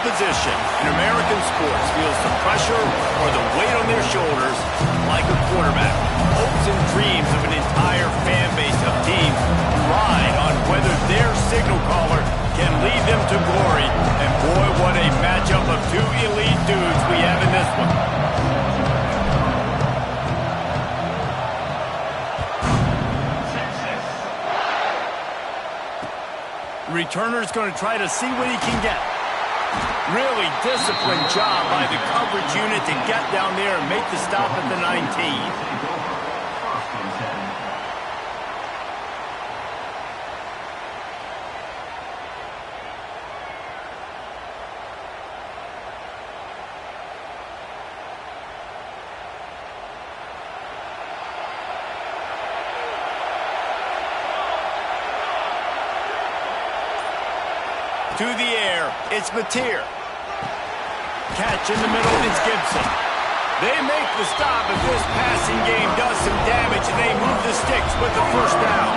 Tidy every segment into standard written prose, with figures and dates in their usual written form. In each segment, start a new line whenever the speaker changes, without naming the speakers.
position in American sports feels the pressure or the weight on their shoulders like a quarterback. Hopes and dreams of an entire fan base of teams ride on whether their signal caller can lead them to glory. And boy, what a matchup of two elite dudes we have in this one. The returner's going to try to see what he can get. Really disciplined job by the coverage unit to get down there and make the stop at the 19. To the air, it's Mateer. Catch in the middle, it's Gibson. They make the stop if this passing game does some damage and they move the sticks with the first down.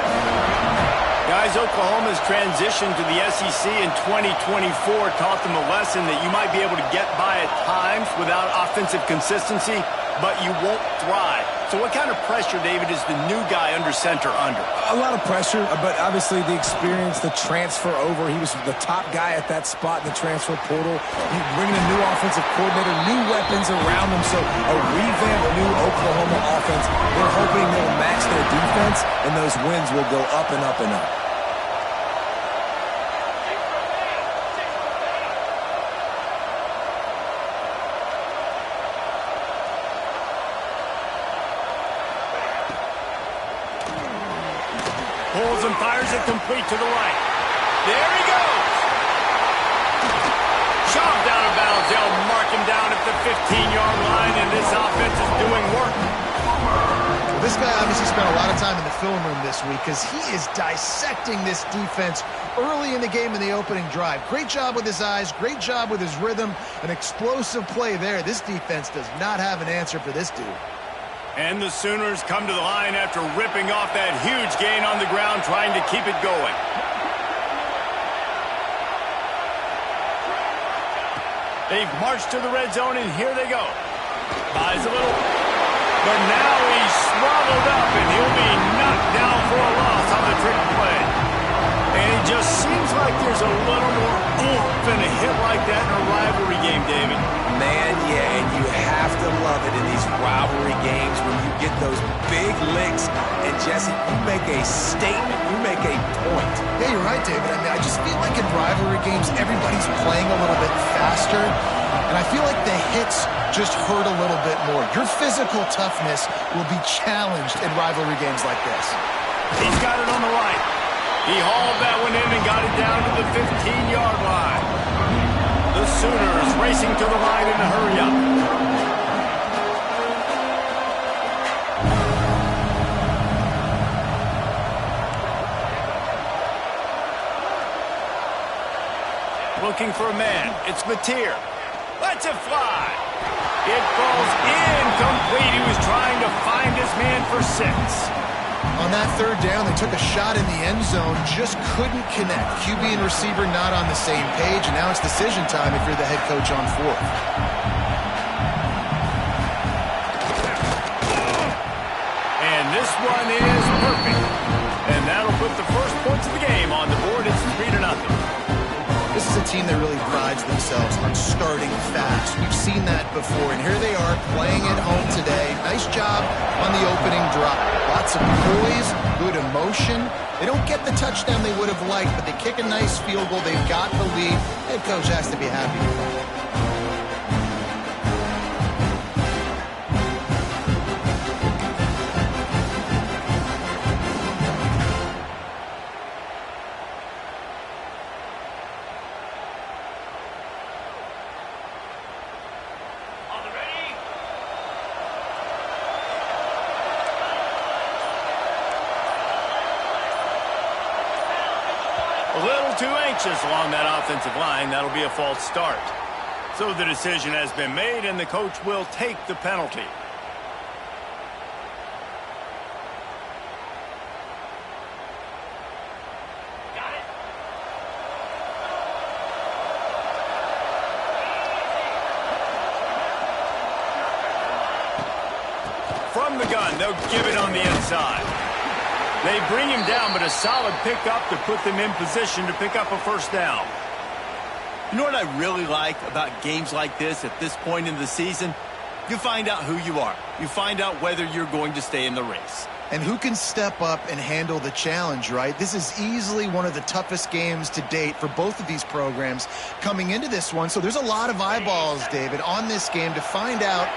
Guys, Oklahoma's transition to the SEC in 2024 taught them a lesson that you might be able to get by at times without offensive consistency, but you won't thrive. So what kind of pressure, David, is the new guy under center under?
A lot of pressure, but obviously the experience, the transfer over. He was the top guy at that spot in the transfer portal. You bringing a new offensive coordinator, new weapons around him, so a revamped new Oklahoma offense. They're hoping they'll match their defense, and those wins will go up and up and up.
Pulls and fires it complete to the right. There he goes. Shoved out of bounds. They'll mark him down at the 15-yard line, and this offense is doing work.
Well, this guy obviously spent a lot of time in the film room this week because he is dissecting this defense early in the game in the opening drive. Great job with his eyes. Great job with his rhythm. An explosive play there. This defense does not have an answer for this dude.
And the Sooners come to the line after ripping off that huge gain on the ground, trying to keep it going. They've marched to the red zone, and here they go. Buys a little. But now he's swallowed up, and he'll be knocked down for a loss on the trick play. And it just seems like there's a little more oomph in a hit like that in a rivalry game, David.
Man, yeah, and you have to love it in these rivalry games when you get those big licks. And, Jesse, you make a statement. You make a point.
Yeah, you're right, David. I mean, I just feel like in rivalry games, everybody's playing a little bit faster. And I feel like the hits just hurt a little bit more. Your physical toughness will be challenged in rivalry games like this.
He's got it on the right. He hauled that one in and got it down to the 15-yard line. The Sooners racing to the line in a hurry-up. Looking for a man. It's Mateer. Lets it fly. It falls incomplete. He was trying to find his man for 6.
On that third down, they took a shot in the end zone, just couldn't connect. QB and receiver not on the same page, and now it's decision time if you're the head coach on 4th.
And this one is perfect. And that'll put the first points of the game on the board. It's 3-0.
This is a team that really prides themselves on starting fast. We've seen that before, and here they are playing at home today. Nice job on the opening drive. Lots of poise, good emotion. They don't get the touchdown they would have liked, but they kick a nice field goal. They've got the lead. Head coach has to be happy with that.
A little too anxious along that offensive line. That'll be a false start. So the decision has been made, and the coach will take the penalty. From the gun, they'll give it on the inside. They bring him down, but a solid pickup to put them in position to pick up a first down. You know what I really like about games like this at this point in the season? You find out who you are. You find out whether you're going to stay in the race.
And who can step up and handle the challenge, right? This is easily one of the toughest games to date for both of these programs coming into this one. So there's a lot of eyeballs, David, on this game to find out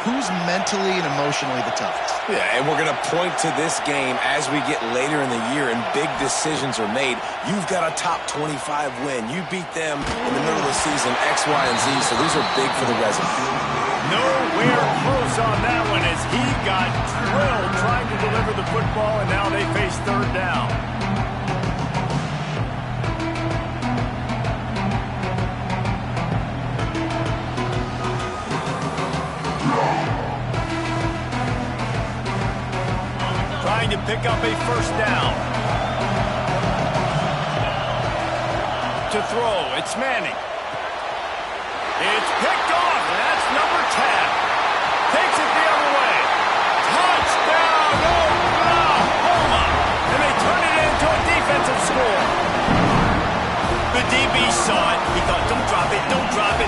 who's mentally and emotionally the toughest.
Yeah, and we're going to point to this game as we get later in the year and big decisions are made. You've got a top 25 win. You beat them in the middle of the season, X, Y, and Z, so these are big for the resume.
Nowhere close on that one as he got drilled trying to deliver the football, and now they face third down. Trying to pick up a first down. To throw, it's Manning. It's picked off, and that's number 10. Takes it the other way. Touchdown, Oklahoma! And they turn it into a defensive score. The DB saw it. He thought, don't drop it,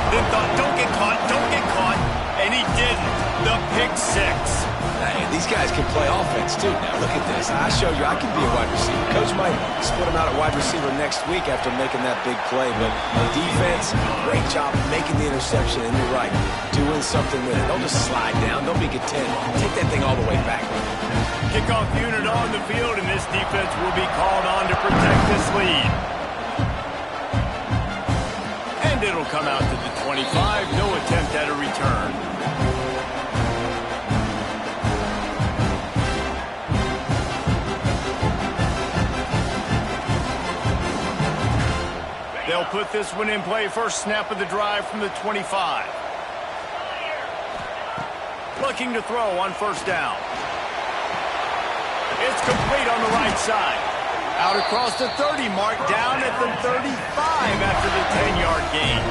then thought, don't get caught, and he didn't. The pick six.
Hey, these guys can play offense, too. Now, look at this. I showed you I can be a wide receiver. Coach might split him out at wide receiver next week after making that big play. But defense, great job making the interception. And you're right, doing something with it. Don't just slide down. Don't be content. Take that thing all the way back.
Kickoff unit on the field, and this defense will be called on to protect this lead. And it'll come out to the 25. No attempt at a return. They'll put this one in play. First snap of the drive from the 25. Looking to throw on first down. It's complete on the right side. Out across the 30 mark, down at the 35 after the 10-yard gain.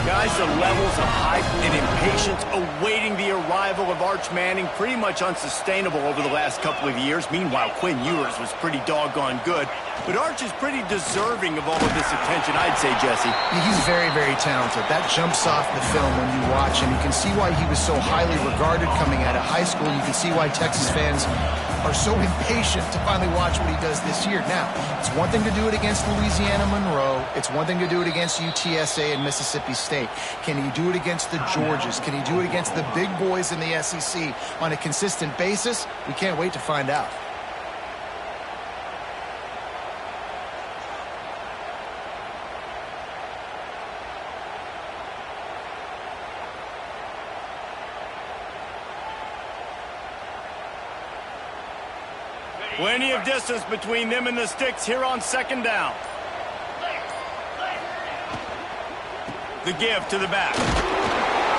Guys, the levels of hype and impatience awaiting the arrival of Arch Manning pretty much unsustainable over the last couple of years. Meanwhile, Quinn Ewers was pretty doggone good. But Arch is pretty deserving of all of this attention, I'd say, Jesse.
He's very, very talented. That jumps off the film when you watch him. You can see why he was so highly regarded coming out of high school. You can see why Texas fans are so impatient to finally watch what he does this year. Now, it's one thing to do it against Louisiana Monroe. It's one thing to do it against UTSA and Mississippi State. Can he do it against the Georgias? Can he do it against the big boys in the SEC on a consistent basis? We can't wait to find out.
Plenty of distance between them and the sticks here on second down. The give to the back.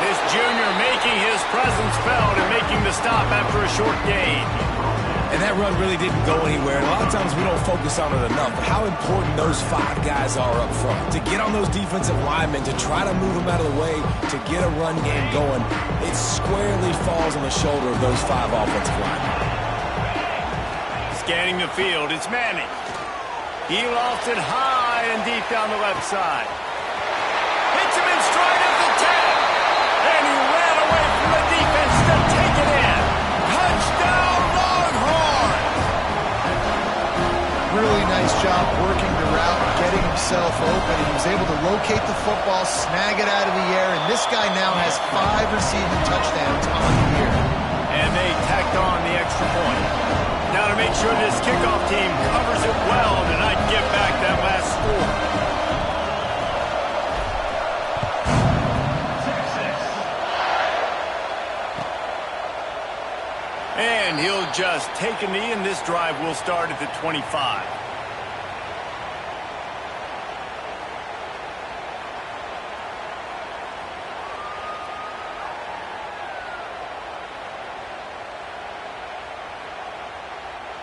This junior making his presence felt and making the stop after a short gain.
And that run really didn't go anywhere. And a lot of times we don't focus on it enough. But how important those 5 guys are up front. To get on those defensive linemen, to try to move them out of the way, to get a run game going, it squarely falls on the shoulder of those 5 offensive linemen.
Scanning the field, it's Manning. He lofts it high and deep down the left side. Hits him in stride at the 10. And he ran away from the defense to take it in. Touchdown, Longhorns!
Really nice job working the route, getting himself open. He was able to locate the football, snag it out of the air, and this guy now has 5 receiving touchdowns on the year.
And they tacked on the extra point. Now to make sure this kickoff team covers it well, and I'd give back that last score. And he'll just take a knee, and this drive will start at the 25.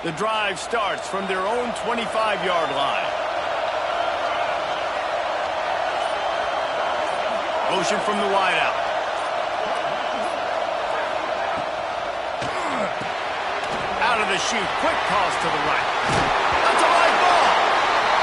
The drive starts from their own 25-yard line. Motion from the wideout. out of the chute. Quick toss to the right. That's a live ball.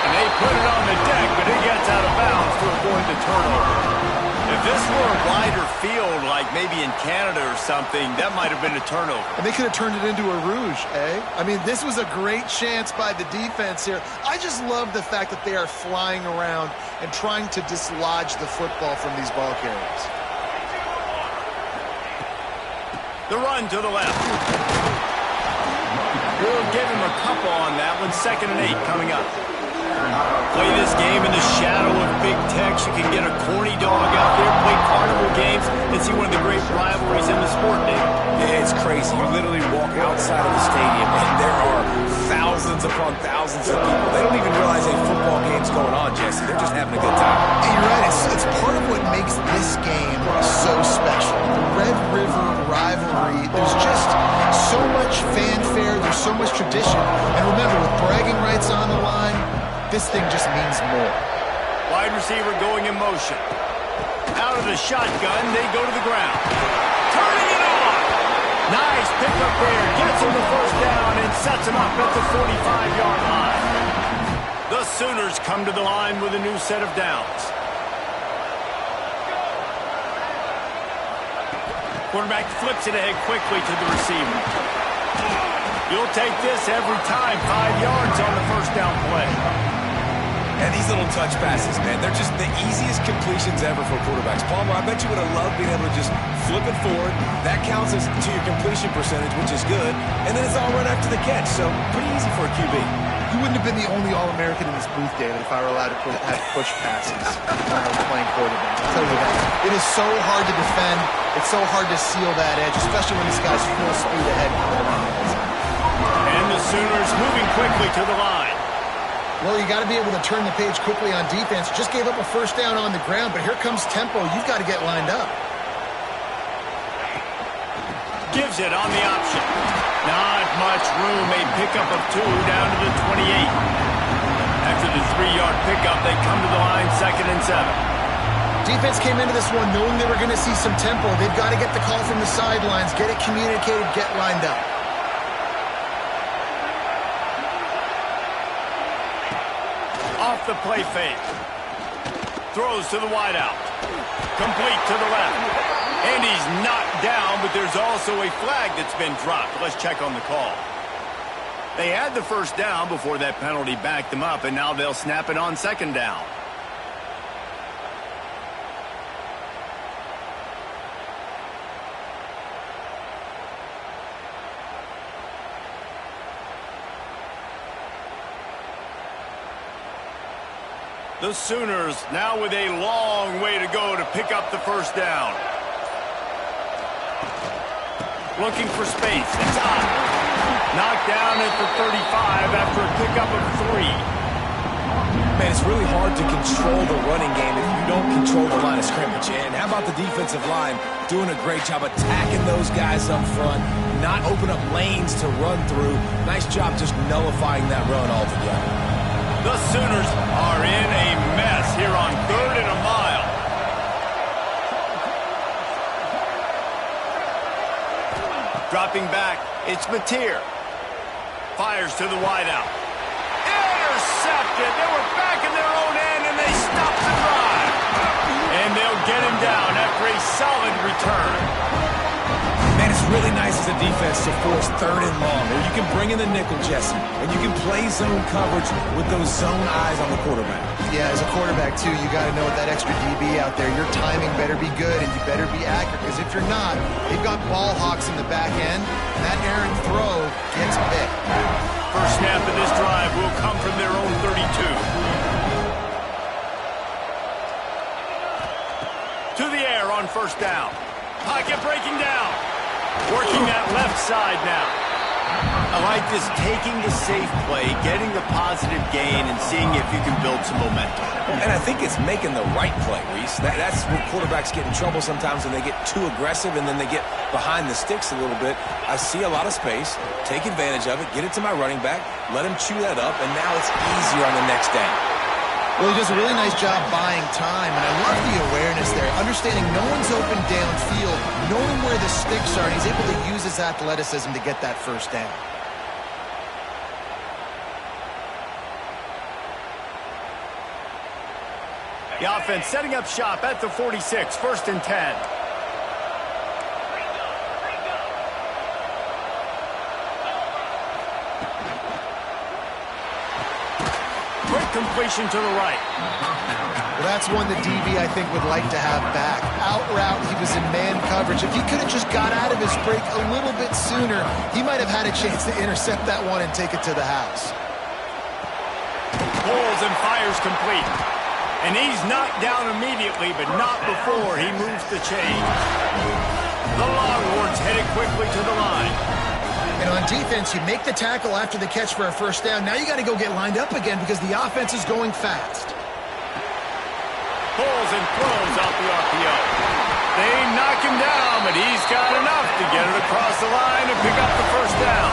And they put it on the deck, but it gets out of bounds to avoid the turnover. If this were a wider field, like maybe in Canada or something, that might have been a turnover.
And they could have turned it into a rouge, eh? I mean, this was a great chance by the defense here. I just love the fact that they are flying around and trying to dislodge the football from these ball carriers.
The run to the left. We'll give him a couple on that one. 2nd and 8 coming up. Play this game in the shadow of Big Tex. You can get a corny dog out there, play carnival games, and see one of the great rivalries in the sport, Dave.
Yeah, it's crazy. You literally walk outside of the stadium, and there are thousands upon thousands of people. They don't even realize a football game's going on, Jesse. They're just having a good time.
Hey, you're right. It's part of what makes this game so special. The Red River rivalry, there's just so much fanfare. There's so much tradition. And remember, with bragging rights on the line, this thing just means more.
Wide receiver going in motion. Out of the shotgun, they go to the ground. Turning it on. Nice pickup there. Gets him the first down and sets him up at the 45-yard line. The Sooners come to the line with a new set of downs. Quarterback flips it ahead quickly to the receiver. You'll take this every time. 5 yards on the first down play.
And these little touch passes, man, they're just the easiest completions ever for quarterbacks. Palmer, I bet you would have loved being able to just flip it forward. That counts as to your completion percentage, which is good. And then it's all right after the catch, so pretty easy for a QB.
You wouldn't have been the only All-American in this booth, David, if I were allowed to have push passes when I was playing quarterback. I'll tell you that. It is so hard to defend. It's so hard to seal that edge, especially when this guy's full speed ahead.
And the Sooners moving quickly to the line.
Well, you got to be able to turn the page quickly on defense. Just gave up a first down on the ground, but here comes tempo. You've got to get lined up.
Gives it on the option. Not much room. A pickup of 2 down to the 28. After the 3-yard pickup, they come to the line 2nd and 7.
Defense came into this one knowing they were going to see some tempo. They've got to get the call from the sidelines, get it communicated, get lined up.
Off the play fake. Throws to the wideout. Complete to the left. And he's knocked down, but there's also a flag that's been dropped. Let's check on the call. They had the first down before that penalty backed them up, and now they'll snap it on 2nd down. The Sooners now with a long way to go to pick up the first down. Looking for space. It's hot. Knocked down at the 35 after a pickup of 3.
Man, it's really hard to control the running game if you don't control the line of scrimmage. And how about the defensive line doing a great job attacking those guys up front, not open up lanes to run through. Nice job just nullifying that run altogether.
The Sooners are in a mess here on 3rd and a mile. Dropping back, it's Mateer. Fires to the wideout. Intercepted. They were back in their own end, and they stopped the drive. And they'll get him down after a solid return.
Man, it's really nice as a defense to force 3rd and long, where you can bring in the nickel, Jesse, and you can play zone coverage with those zone eyes on the quarterback.
Yeah, as a quarterback, too, you got to know with that extra DB out there, your timing better be good and you better be accurate, because if you're not, they've got ball hawks in the back end, and that errant throw gets picked.
First snap of this drive will come from their own 32. To the air on 1st down. Pocket breaking down. Working that left side now. I like this, taking the safe play, getting the positive gain, and seeing if you can build some momentum.
And I think it's making the right play, Reese. That's where quarterbacks get in trouble sometimes when they get too aggressive and then they get behind the sticks a little bit. I see a lot of space, take advantage of it, get it to my running back, let him chew that up, and now it's easier on the next down.
Well, he does a really nice job buying time, and I love the awareness there, understanding no one's open downfield, knowing where the sticks are, and he's able to use his athleticism to get that first down.
The offense setting up shop at the 46, 1st and 10. Quick completion to the right.
Well, that's one the DB, I think, would like to have back. Out route, he was in man coverage. If he could have just got out of his break a little bit sooner, he might have had a chance to intercept that one and take it to the house.
Pulls and fires complete. And he's knocked down immediately, but not before he moves the chain. The Longhorns headed quickly to the line.
And on defense, you make the tackle after the catch for a first down. Now you got to go get lined up again because the offense is going fast.
Pulls and throws out the RPO. They knock him down, but he's got enough to get it across the line and pick up the first down.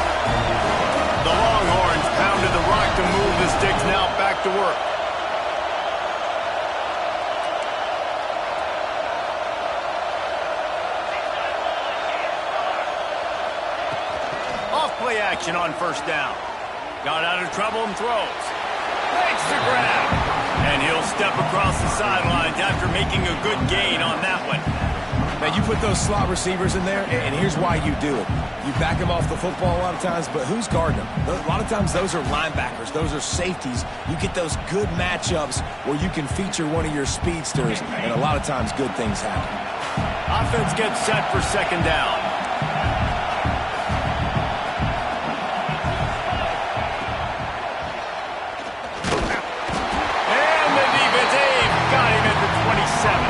The Longhorns pounded the rock to move the sticks, now back to work. Off play action on first down. Got out of trouble and throws. Makes the grab. And he'll step across the sidelines after making a good gain on that one.
Now, you put those slot receivers in there, and here's why you do it. You back them off the football a lot of times, but who's guarding them? A lot of times those are linebackers. Those are safeties. You get those good matchups where you can feature one of your speedsters, and a lot of times good things happen.
Offense gets set for 2nd down. Got him at the 27.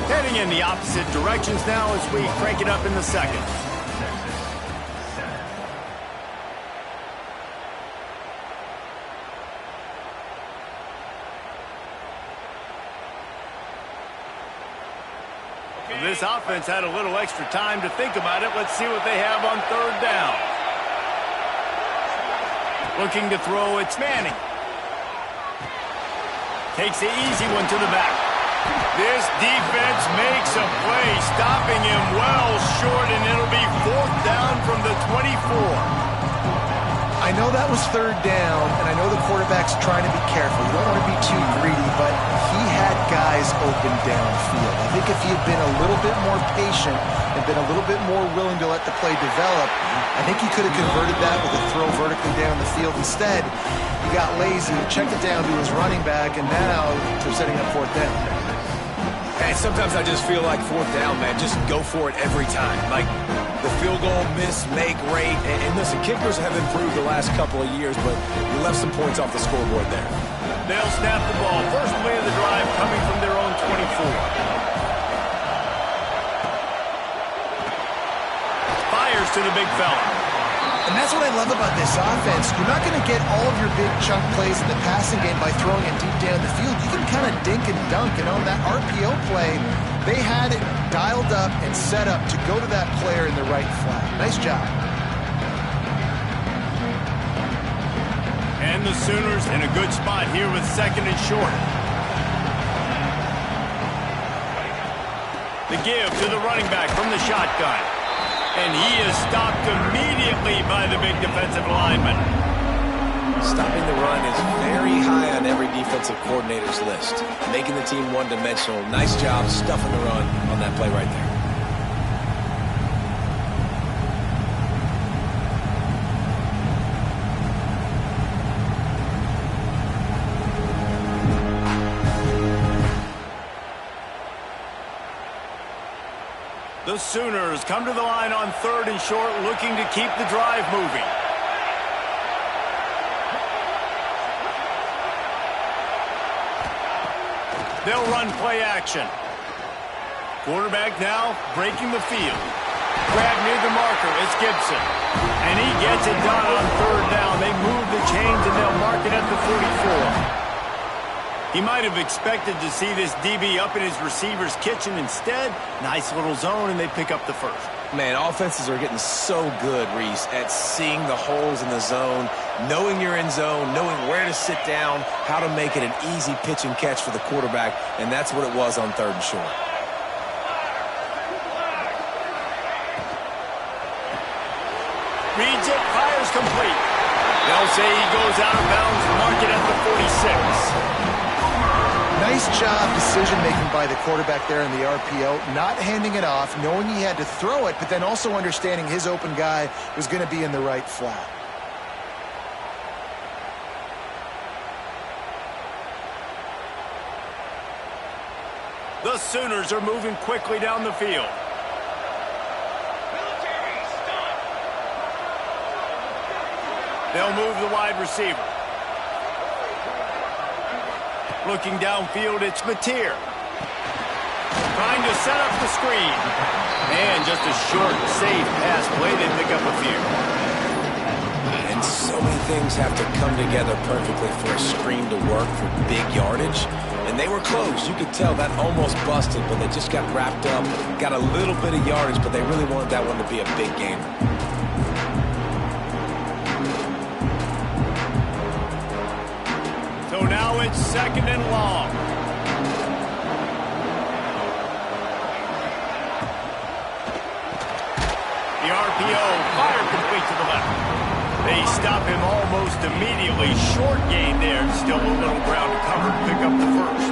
Heading in the opposite directions now as we crank it up in the second. This offense had a little extra time to think about it. Let's see what they have on 3rd down. Looking to throw, it's Manning. Takes the easy one to the back. This defense makes a play, stopping him well short, and it'll be 4th down from the 24.
I know that was 3rd down, and I know the quarterback's trying to be careful. You don't want to be too greedy, but he had guys open downfield. I think if he had been a little bit more patient and been a little bit more willing to let the play develop, I think he could have converted that with a throw vertically down the field. Instead, he got lazy, checked it down to his running back, and now they're setting up 4th down.
And sometimes I just feel like 4th down, man, just go for it every time. Like the field goal miss, make rate. And listen, kickers have improved the last couple of years, but you left some points off the scoreboard there.
They'll snap the ball. First play of the drive coming from their own 24. Fires to the big fella.
And that's what I love about this offense. You're not going to get all of your big chunk plays in the passing game by throwing it deep down the field. You can kind of dink and dunk. And on that RPO play, they had it dialed up and set up to go to that player in the right flat. Nice job.
And the Sooners in a good spot here with 2nd and short. The give to the running back from the shotgun. And he is stopped immediately by the big defensive lineman.
Stopping the run is very high on every defensive coordinator's list. Making the team one-dimensional. Nice job stuffing the run on that play right there.
The Sooners come to the line on 3rd and short, looking to keep the drive moving. They'll run play action. Quarterback now breaking the field. Grab near the marker, it's Gibson. And he gets it done on 3rd down. They move the chains and they'll mark it at the 44. He might have expected to see this DB up in his receiver's kitchen. Instead, nice little zone, and they pick up the first.
Man, offenses are getting so good, Reese, at seeing the holes in the zone, knowing you're in zone, knowing where to sit down, how to make it an easy pitch and catch for the quarterback, and that's what it was on 3rd and short.
Reads it, fires complete. They'll say he goes out of bounds, mark it at the 46.
Nice job decision-making by the quarterback there in the RPO, not handing it off, knowing he had to throw it, but then also understanding his open guy was going to be in the right flat.
The Sooners are moving quickly down the field. They'll move the wide receiver. Looking downfield, it's Mateer. Trying to set up the screen. And just a short, safe pass play. They pick up a few.
And so many things have to come together perfectly for a screen to work for big yardage. And they were close. You could tell that almost busted, but they just got wrapped up, got a little bit of yardage, but they really wanted that one to be a big game.
So now it's 2nd and long. The RPO, fire complete to the left. They stop him almost immediately. Short gain there. Still a little ground to cover to pick up the first.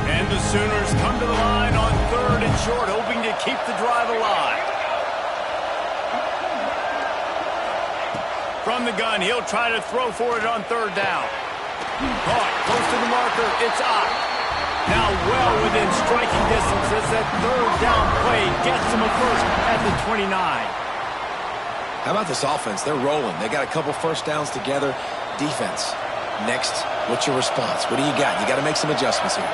And the Sooners come to the line on 3rd and short, hoping to keep the drive alive. From the gun, he'll try to throw for it on 3rd down. Caught, close to the marker, it's Ott. Now well within striking distance as that 3rd down play gets him a first at the 29.
How about this offense? They're rolling. They got a couple first downs together. Defense. Next, what's your response? What do you got? You got to make some adjustments here.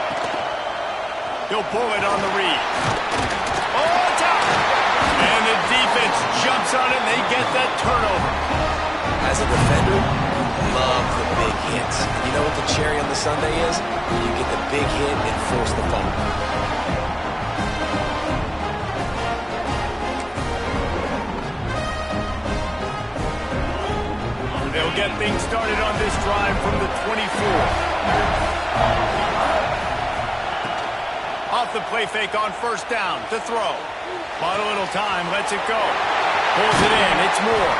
He'll pull it on the read. Oh, it's out! And the defense jumps on it, and they get that turnover.
As a defender, you love the big hits. You know what the cherry on the sundae is? You get the big hit and force the fumble.
They'll get things started on this drive from the 24. Off the play fake on 1st down to throw. Bought a little time, lets it go. Pulls it in, it's Moore.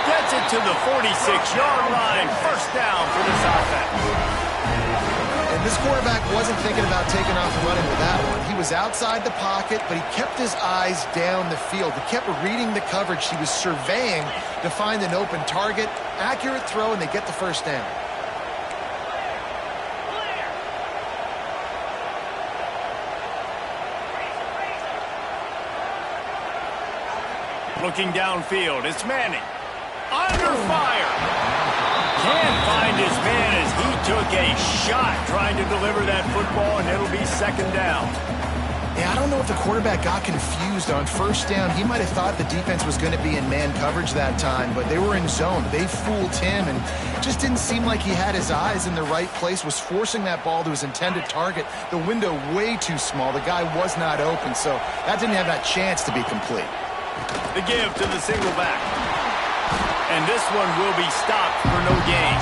Gets it to the 46-yard line. 1st down for this offense.
And this quarterback wasn't thinking about taking off and running with that one. He was outside the pocket, but he kept his eyes down the field. He kept reading the coverage. He was surveying to find an open target. Accurate throw, and they get the 1st down.
Looking downfield, it's Manning. Under fire. Can't find his man as he took a shot trying to deliver that football, and it'll be 2nd down.
Yeah, I don't know if the quarterback got confused on 1st down. He might have thought the defense was going to be in man coverage that time, but they were in zone. They fooled him, and it just didn't seem like he had his eyes in the right place, was forcing that ball to his intended target. The window way too small. The guy was not open, so that didn't have that chance to be complete.
The give to the single back. And this one will be stopped for no gain.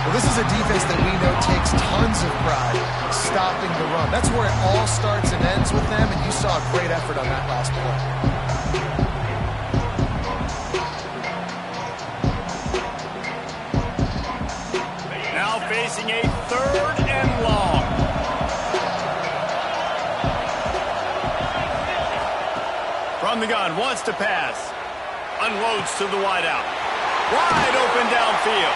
Well, this is a defense that we know takes tons of pride stopping the run. That's where it all starts and ends with them, and you saw a great effort on that last play.
Now facing a 3rd and long. From the gun, wants to pass. Unloads to the wideout. Wide open downfield.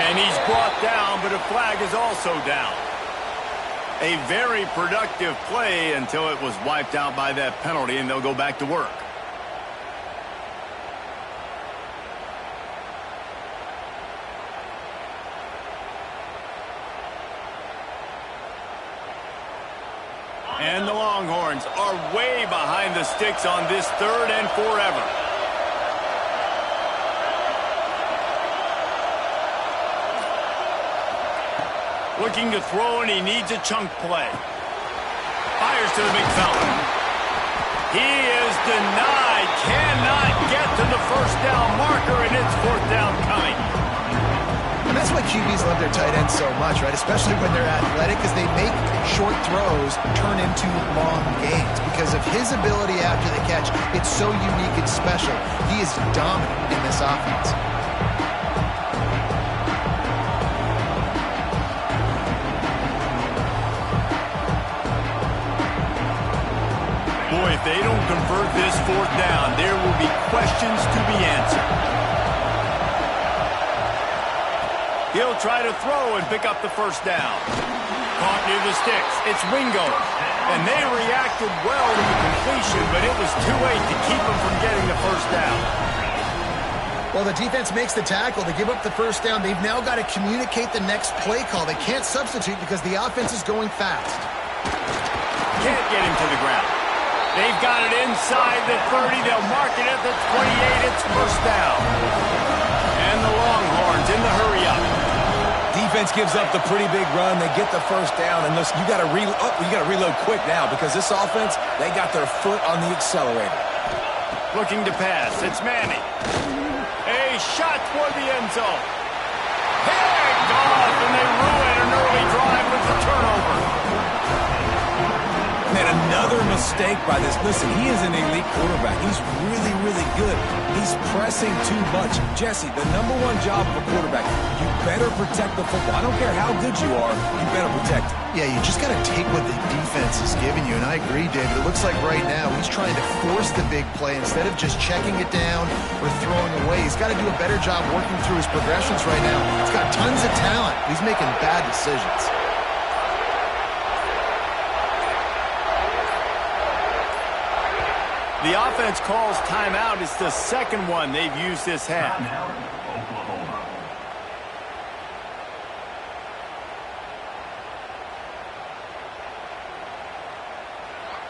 And he's brought down, but a flag is also down. A very productive play until it was wiped out by that penalty, and they'll go back to work. And the Longhorns are way behind the sticks on this 3rd and forever. Looking to throw, and he needs a chunk play. Fires to the big fella. He is denied. Cannot get to the first down marker, and it's 4th down coming.
And that's why QBs love their tight ends so much, right? Especially when they're athletic, because they make short throws turn into long gains. Because of his ability after the catch, it's so unique and special. He is dominant in this offense.
Boy, if they don't convert this 4th down, there will be questions to be answered. He'll try to throw and pick up the first down. Caught near the sticks. It's Wingo. And they reacted well to the completion, but it was too late to keep him from getting the first down.
Well, the defense makes the tackle. They give up the first down. They've now got to communicate the next play call. They can't substitute because the offense is going fast.
Can't get him to the ground. They've got it inside the 30. They'll mark it at the 28. It's first down. And the Longhorns in the hurry-up.
Defense gives up the pretty big run. They get the first down. And listen, you got to reload quick now because this offense, they got their foot on the accelerator.
Looking to pass. It's Manning. A shot toward the end zone. Picked off, and they ruin an early drive with the turnover.
Man, another mistake by this. Listen, he is an elite quarterback. He's really, really good. He's pressing too much. Jesse, the #1 job of a quarterback, you better protect the football. I don't care how good you are, you better protect it.
Yeah, you just got to take what the defense is giving you, and I agree, David. It looks like right now he's trying to force the big play instead of just checking it down or throwing away. He's got to do a better job working through his progressions right now. He's got tons of talent. He's making bad decisions.
The offense calls timeout. It's the second one they've used this half.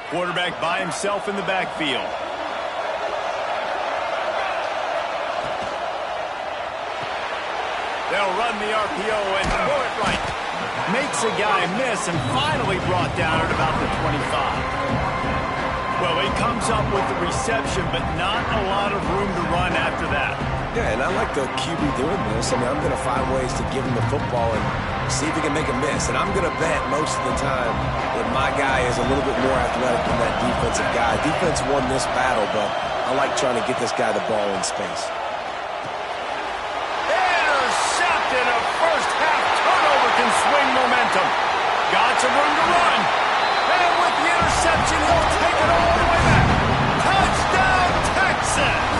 Quarterback by himself in the backfield. They'll run the RPO and throw it right. Makes a guy miss and finally brought down at about the 25. Well, he comes up with the reception, but not a lot of room to run after that.
Yeah, and I like the QB doing this. I mean, I'm going to find ways to give him the football and see if he can make a miss. And I'm going to bet most of the time that my guy is a little bit more athletic than that defensive guy. Defense won this battle, but I like trying to get this guy the ball in space.
Intercepted. A first-half turnover can swing momentum. Got some room to run. And with the interception, he'll take it all the way back. Touchdown, Texas!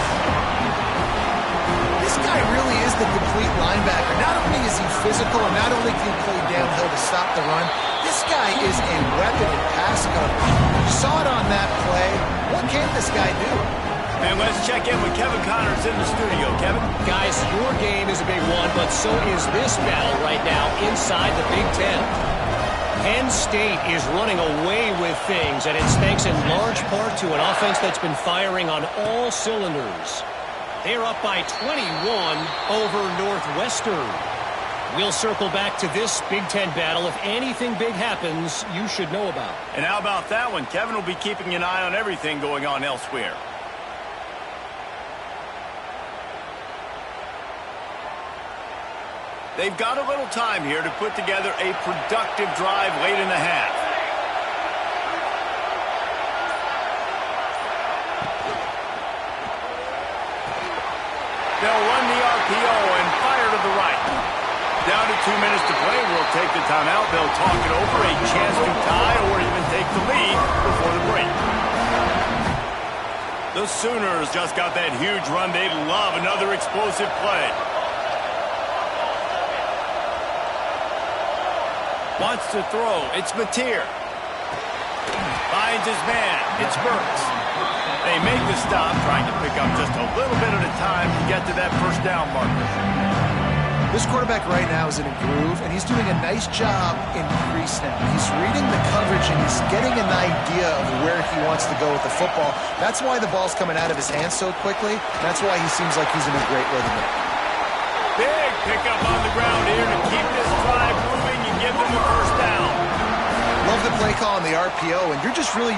This guy really is the complete linebacker. Not only is he physical and not only can he play downhill to stop the run, this guy is a weapon in pass coverage. You saw it on that play. What can this guy do?
And let's check in with Kevin Connors in the studio. Kevin?
Guys, your game is a big one, but so is this battle right now inside the Big Ten. Penn State is running away with things, and it's thanks in large part to an offense that's been firing on all cylinders. They're up by 21 over Northwestern. We'll circle back to this Big Ten battle. If anything big happens, you should know about.
And how about that one? Kevin will be keeping an eye on everything going on elsewhere. They've got a little time here to put together a productive drive late in the half. They'll run the RPO and fire to the right. Down to 2 minutes to play. We'll take the timeout. They'll talk it over. A chance to tie or even take the lead before the break. The Sooners just got that huge run. They'd love another explosive play. Wants to throw. It's Mateer. Finds his man. It's Burks. They make the stop, trying to pick up just a little bit at a time to get to that first down marker.
This quarterback right now is in a groove, and he's doing a nice job in crease now. He's reading the coverage, and he's getting an idea of where he wants to go with the football. That's why the ball's coming out of his hands so quickly. That's why he seems like he's in a great rhythm.
Big pickup on the ground here to keep this drive moving and give them a first down.
Love the play call on the RPO, and you're just really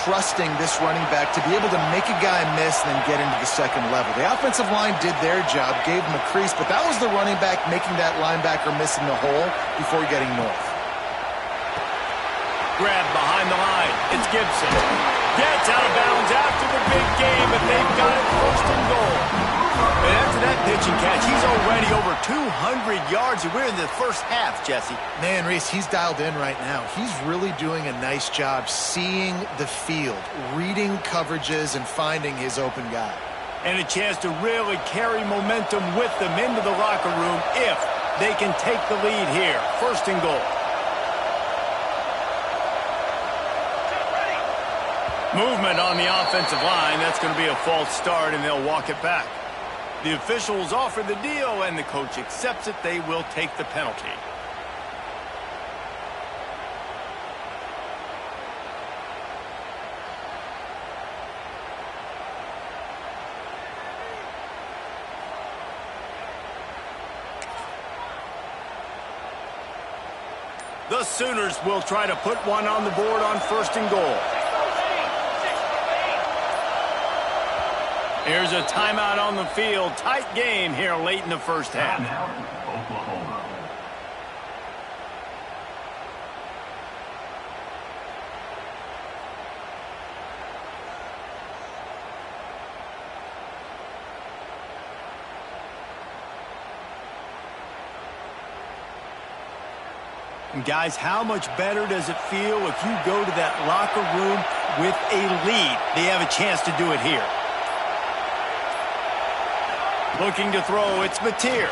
trusting this running back to be able to make a guy miss and then get into the second level. The offensive line did their job, gave him a crease, but that was the running back making that linebacker miss in the hole before getting north.
Grab behind the line. It's Gibson. Gets out of bounds after the big game, but they've got it first and goal. And after that pitch and catch, he's already over 200 yards, and we're in the first half, Jesse.
Man, Reese, he's dialed in right now. He's really doing a nice job seeing the field, reading coverages, and finding his open guy.
And a chance to really carry momentum with them into the locker room if they can take the lead here. First and goal. Movement on the offensive line. That's going to be a false start, and they'll walk it back. The officials offer the deal, and the coach accepts it. They will take the penalty. The Sooners will try to put one on the board on first and goal. Here's a timeout on the field. Tight game here late in the first half.
Oklahoma.
And guys, how much better does it feel if you go to that locker room with a lead? They have a chance to do it here. Looking to throw, it's Mateer.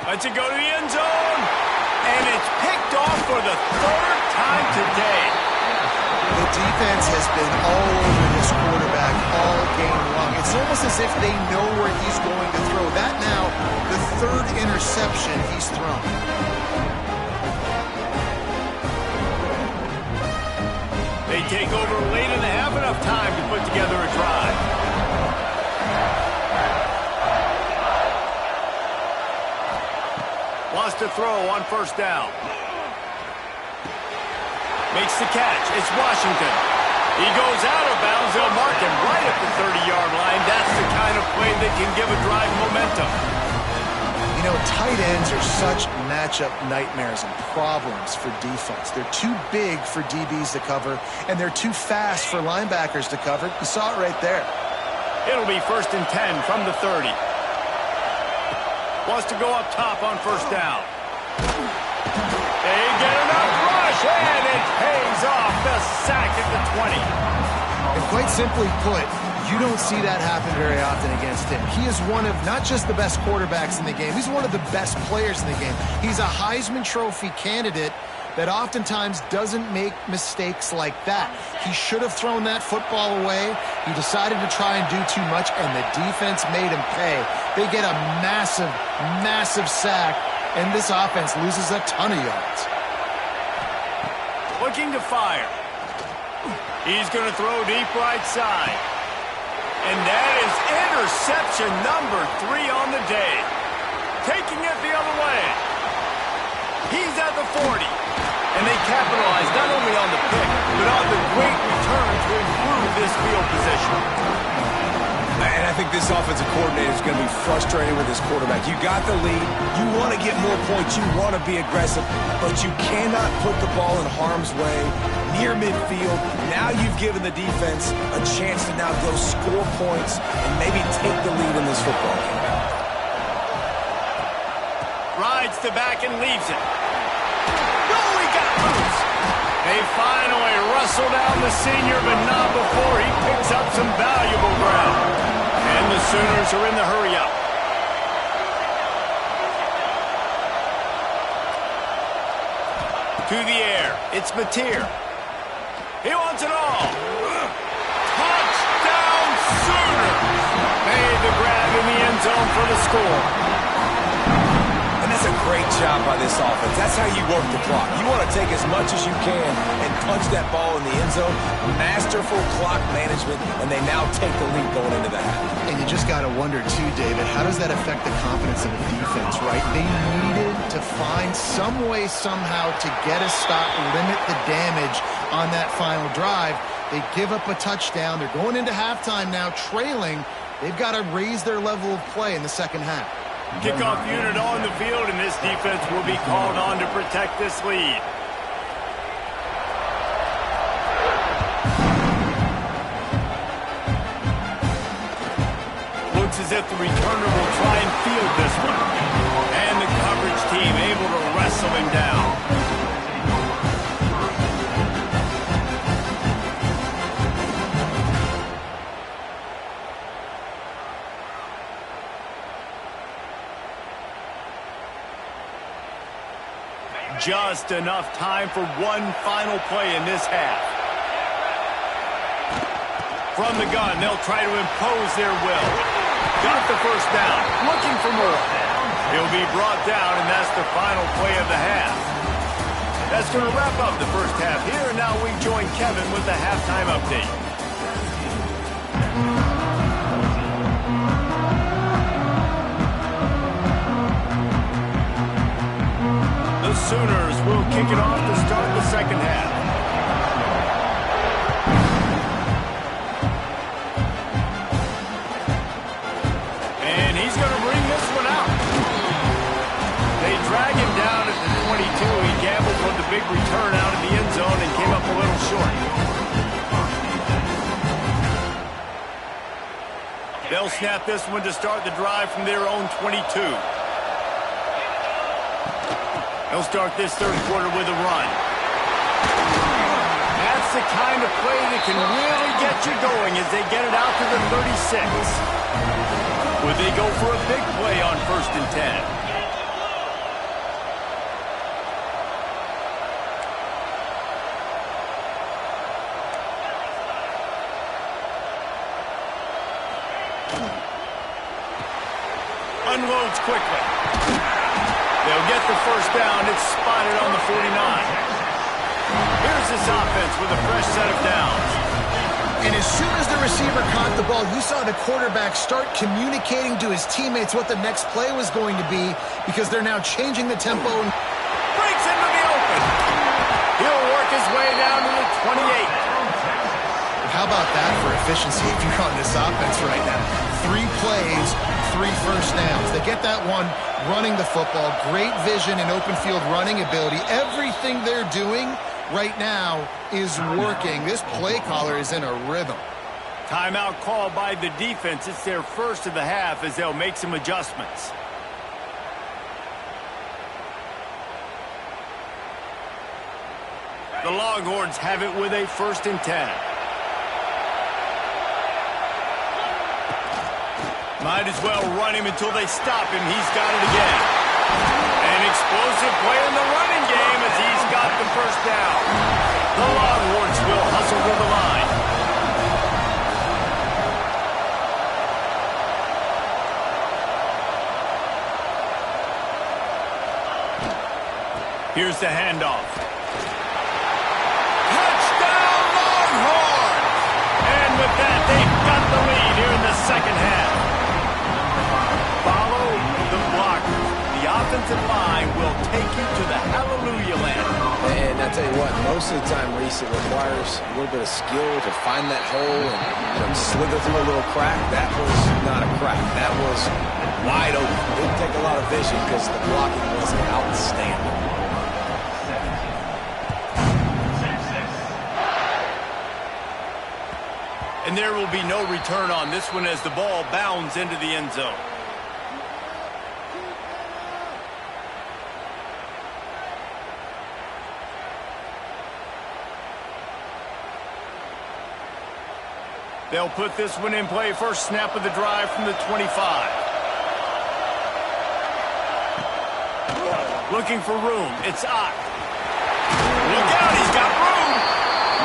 Lets it go to the end zone. And it's picked off for the third time today.
The defense has been all over this quarterback all game long. It's almost as if they know where he's going to throw. That now, the third interception he's thrown.
They take over late in the half, enough time to put together a drive. Wants to throw on first down. Makes the catch. It's Washington. He goes out of bounds. They'll mark him right at the 30-yard line. That's the kind of play that can give a drive momentum.
You know, tight ends are such matchup nightmares and problems for defense. They're too big for DBs to cover, and they're too fast for linebackers to cover. You saw it right there.
It'll be 1st and 10 from the 30. Wants to go up top on first down. They get enough rush, and it pays off the sack at the 20.
And quite simply put, you don't see that happen very often against him. He is one of not just the best quarterbacks in the game, he's one of the best players in the game. He's a Heisman Trophy candidate that oftentimes doesn't make mistakes like that. He should have thrown that football away. He decided to try and do too much, and the defense made him pay. They get a massive, massive sack, and this offense loses a ton of yards.
Looking to fire. He's going to throw deep right side. And that is interception number 3 on the day. Taking it the other way. He's at the 40. And they capitalize not only on the pick, but on the great return to improve this field position.
And I think this offensive coordinator is going to be frustrated with his quarterback. You got the lead. You want to get more points. You want to be aggressive. But you cannot put the ball in harm's way near midfield. Now you've given the defense a chance to now go score points and maybe take the lead in this football game.
Rides the back and leaves it. No, he got loose. They finally wrestle down the senior, but not before he picks up some valuable ground. And the Sooners are in the hurry-up. To the air. It's Mateer. He wants it all. Touchdown Sooners. Made the grab in the end zone for the score.
And that's a Great job by this offense. That's how you work the clock. You want to take as much as you can and punch that ball in the end zone. Masterful clock management, and they now take the lead going into the half.
And you just got to wonder, too, David, how does that affect the confidence of the defense, right? They needed to find some way, somehow, to get a stop, limit the damage on that final drive. They give up a touchdown. They're going into halftime now, trailing. They've got to raise their level of play in the second half.
Kickoff unit on the field, and this defense will be called on to protect this lead. Looks as if the returner will try and field this one. And the coverage team able to wrestle him down. Just enough time for one final play in this half. From the gun, they'll try to impose their will. Got the first down, looking for more. He'll be brought down, and that's the final play of the half. That's going to wrap up the first half here, and now we join Kevin with the halftime update. The Sooners will kick it off to start the second half. And he's going to bring this one out. They drag him down at the 22. He gambled for the big return out of the end zone and came up a little short. They'll snap this one to start the drive from their own 22. They'll start this third quarter with a run. That's the kind of play that can really get you going as they get it out to the 36. Would they go for a big play on 1st and 10? Unloads quickly. They'll get the first down. It's spotted on the 49. Here's this offense with a fresh set of downs.
And as soon as the receiver caught the ball, you saw the quarterback start communicating to his teammates what the next play was going to be because they're now changing the tempo.
Breaks into the open. He'll work his way down to the 28.
How about that for efficiency if you're on this offense right now? 3 plays, 3 first downs. They get that one running the football. Great vision and open field running ability. Everything they're doing right now is working. This play caller is in a rhythm.
Timeout called by the defense. It's their first of the half as they'll make some adjustments. The Longhorns have it with a 1st and 10. Might as well run him until they stop him. He's got it again. An explosive play in the running game as he's got the first down. The Longhorns will hustle to the line. Here's the handoff. Touchdown, Longhorns! And with that, they've got the lead here in the second half. Follow the blockers. The offensive line will take you to the hallelujah land.
And I tell you what, most of the time, Reese, it requires a little bit of skill to find that hole and slither through a little crack. That was not a crack. That was wide open. Didn't take a lot of vision because the blocking was outstanding.
And there will be no return on this one as the ball bounds into the end zone. They'll put this one in play. First snap of the drive from the 25. Looking for room. It's Ock. Look out, he's got room.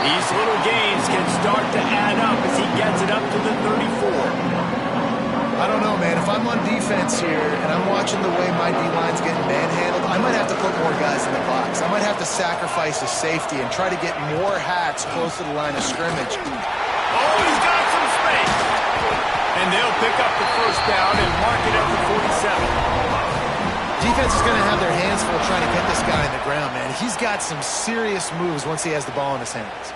These little gains can start to add up as he gets it up to the 34.
I don't know, man. If I'm on defense here, and I'm watching the way my D-line's getting manhandled, I might have to put more guys in the box. I might have to sacrifice a safety and try to get more hats close to the line of scrimmage.
Oh, he's got some space. And they'll pick up the first down and mark it at the 47.
Defense is going to have their hands full trying to get this guy on the ground, man. He's got some serious moves once he has the ball in his hands.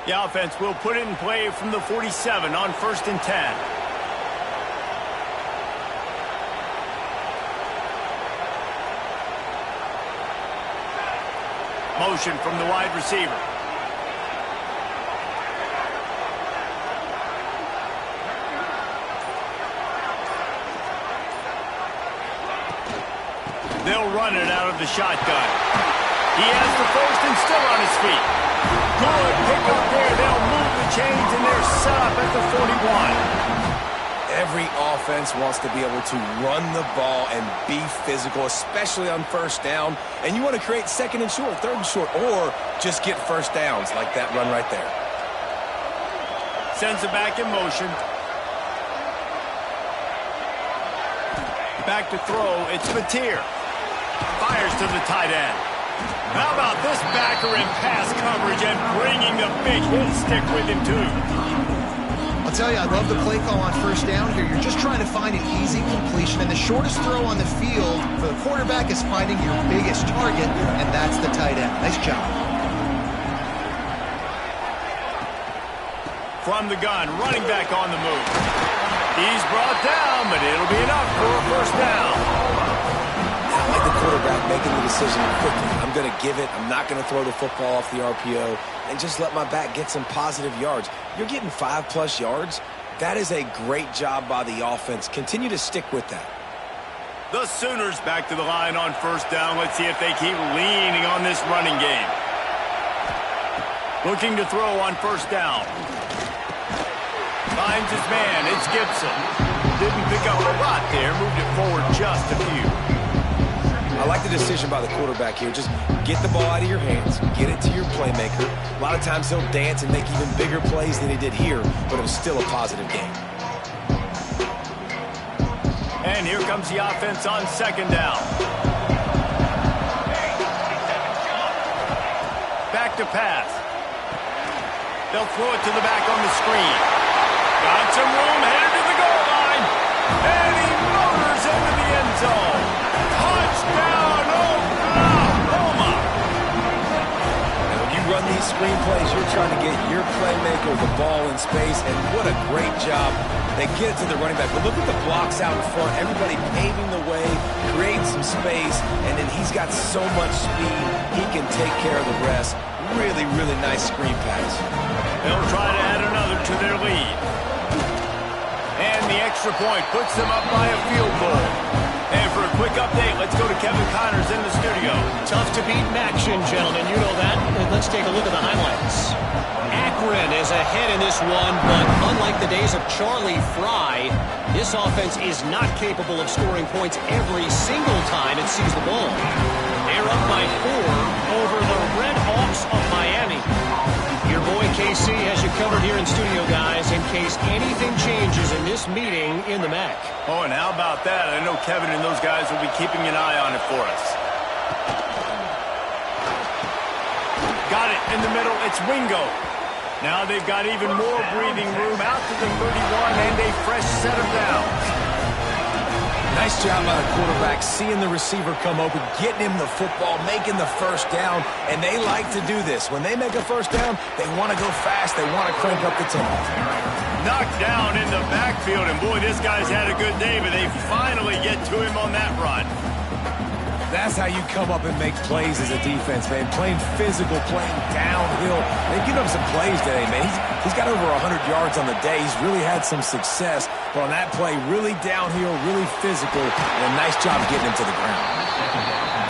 The offense will put it in play from the 47 on 1st and 10. Motion from the wide receiver. They'll run it out of the shotgun. He has the first and still on his feet. Good pick up there. They'll move the chains, and they're set up at the 41.
Every offense wants to be able to run the ball and be physical, especially on first down. And you want to create second and short, third and short, or just get first downs like that run right there.
Sends it back in motion. Back to throw. It's Mateer. Fires to the tight end. How about this backer in pass coverage and bringing the big hit stick with him, too?
I'll tell you, I love the play call on first down here. You're just trying to find an easy completion, and the shortest throw on the field for the quarterback is finding your biggest target, and that's the tight end. Nice job.
From the gun, running back on the move. He's brought down, but it'll be enough for a first down.
I like the quarterback making the decision quickly. I'm going to give it. I'm not going to throw the football off the RPO and just let my back get some positive yards. You're getting 5+ yards. That is a great job by the offense. Continue to stick with that.
The Sooners back to the line on first down. Let's see if they keep leaning on this running game. Looking to throw on first down. Finds his man. It's Gibson. Didn't pick up a lot there. Moved it forward just a few.
I like the decision by the quarterback here. Just get the ball out of your hands, get it to your playmaker. A lot of times he'll dance and make even bigger plays than he did here, but it was still a positive game.
And here comes the offense on second down. Back to pass. They'll throw it to the back on the screen. Got some room, headed to the goal line. And he motors into the end zone. Touchdown, Oklahoma!
Now, when you run these screenplays, you're trying to get your playmaker the ball in space, and what a great job. They get it to the running back. But look at the blocks out in front. Everybody paving the way, creating some space, and then he's got so much speed, he can take care of the rest. Really, really nice screen pass.
They'll try to add another to their lead. And the extra point puts them up by a field goal. And for a quick update, let's go to Kevin Connors in the studio.
Tough to beat in action, gentlemen. You know that. And let's take a look at the highlights. Akron is ahead in this one, but unlike the days of Charlie Fry, this offense is not capable of scoring points every single time it sees the ball. They're up by 4 over the Red Hawks of Miami. Your boy KC has you covered here in studio, guys, in case anything changes in this meeting in the MAC.
Oh, and how about that? I know Kevin and those guys will be keeping an eye on it for us. Got it in the middle. It's Wingo. Now they've got even more breathing room out to the 31 and a fresh set of downs.
Nice job by the quarterback, seeing the receiver come open, getting him the football, making the first down, and they like to do this. When they make a first down, they want to go fast, they want to crank up the tempo.
Knocked down in the backfield, and boy, this guy's had a good day, but they finally get to him on that run.
That's how you come up and make plays as a defense, man. Playing physical, playing downhill. They've given up some plays today, man. He's got over 100 yards on the day. He's really had some success. But on that play, really downhill, really physical, and a nice job getting him to the ground.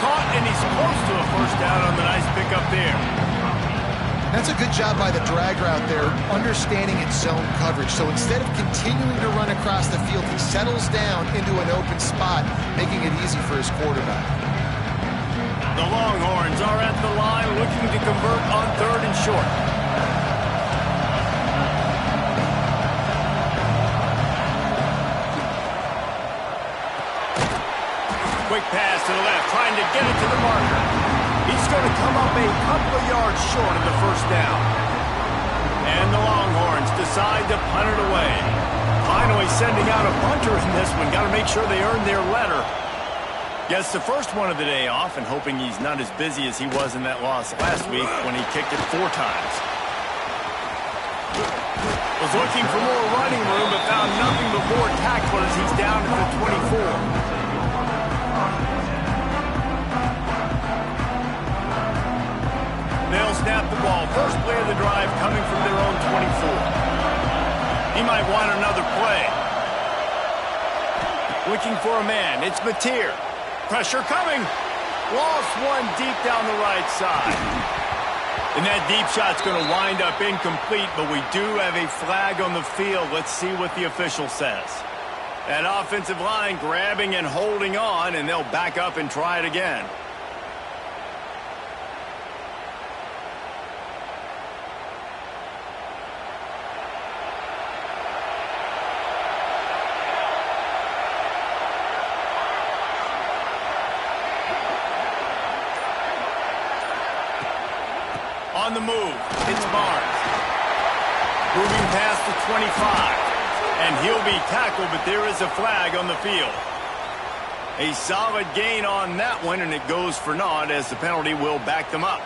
Caught, and he's close to a first down on the nice pickup there.
That's a good job by the drag route there, understanding its zone coverage. So instead of continuing to run across the field, he settles down into an open spot, making it easy for his quarterback.
The Longhorns are at the line looking to convert on 3rd and short. Quick pass to the left, trying to get it to the marker. He's going to come up a couple of yards short of the first down. And the Longhorns decide to punt it away. Finally sending out a punter in this one. Got to make sure they earn their letter. Gets the first one of the day off and hoping he's not as busy as he was in that loss last week when he kicked it 4 times. Was looking for more running room but found nothing but more tacklers. He's down at the 24. They'll snap the ball. First play of the drive coming from their own 24. He might want another play. Looking for a man. It's Mateer. Pressure coming. Lost one deep down the right side. And that deep shot's going to wind up incomplete, but we do have a flag on the field. Let's see what the official says. That offensive line grabbing and holding on, and they'll back up and try it again. On the move, it's Barnes. Moving past the 25. And he'll be tackled, but there is a flag on the field. A solid gain on that one, and it goes for naught as the penalty will back them up.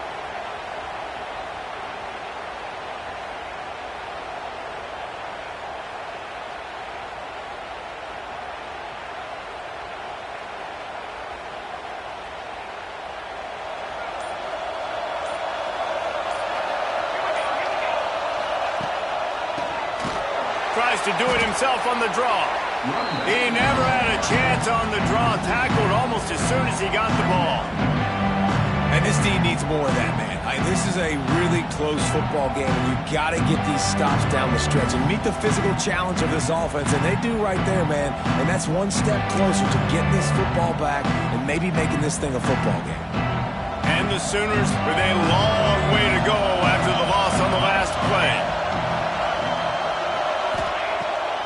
Tries to do it himself on the draw. He never had a chance on the draw. Tackled almost as soon as he got the ball.
And this team needs more of that, man. This is a really close football game, and you've got to get these stops down the stretch and meet the physical challenge of this offense, and they do right there, man. And that's one step closer to getting this football back and maybe making this thing a football game.
And the Sooners with a long way to go after the loss on the last play.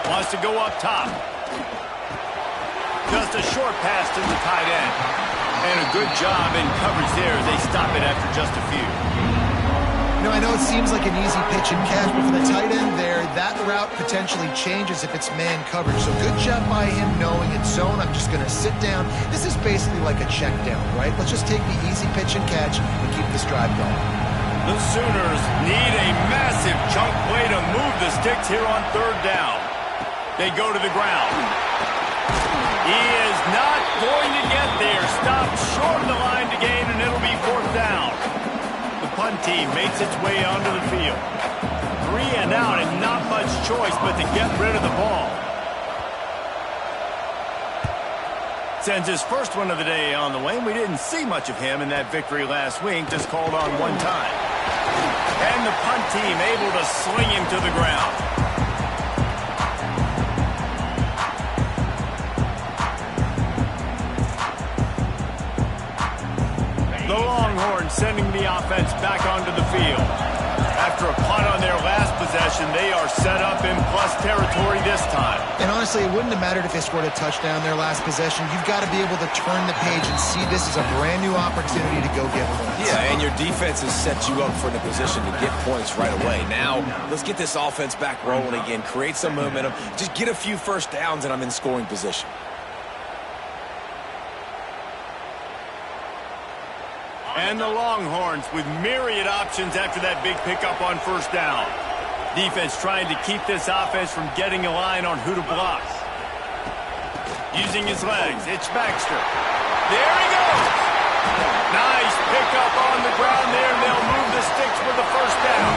Wants to go up top. Just a short pass to the tight end. And a good job in coverage there as they stop it after just a few.
You know, I know it seems like an easy pitch and catch, but for the tight end there, that route potentially changes if it's man coverage. So good job by him knowing it's zone. I'm just going to sit down. This is basically like a check down, right? Let's just take the easy pitch and catch and keep this drive going.
The Sooners need a massive chunk play to move the sticks here on 3rd down. They go to the ground. He is not going to get there. Stopped short of the line to gain, and it'll be 4th down. The punt team makes its way onto the field. 3 and out, and not much choice but to get rid of the ball. Sends his first one of the day on the way, and we didn't see much of him in that victory last week, just called on one time. And the punt team able to sling him to the ground. The Longhorns sending the offense back onto the field. After a punt on their last possession, they are set up in plus territory this time.
And honestly, it wouldn't have mattered if they scored a touchdown their last possession. You've got to be able to turn the page and see this as a brand new opportunity to go get points.
Yeah, and your defense has set you up for the position to get points right away. Now, let's get this offense back rolling again, create some momentum, just get a few first downs, and I'm in scoring position.
And the Longhorns with myriad options after that big pickup on 1st down. Defense trying to keep this offense from getting a line on who to block. Using his legs, it's Baxter. There he goes! Nice pickup on the ground there, and they'll move the sticks for the 1st down.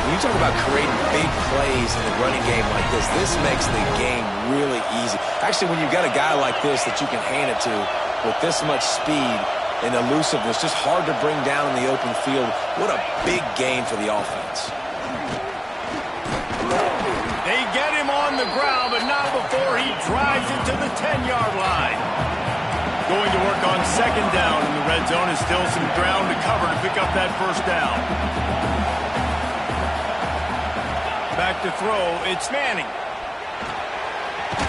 When you talk about creating big plays in a running game like this makes the game really easy. Actually, when you've got a guy like this that you can hand it to with this much speed and elusiveness, just hard to bring down in the open field. What a big game for the offense.
They get him on the ground, but not before he drives it to the 10-yard line. Going to work on second down in the red zone. Is still some ground to cover to pick up that first down. Back to throw. It's Manning.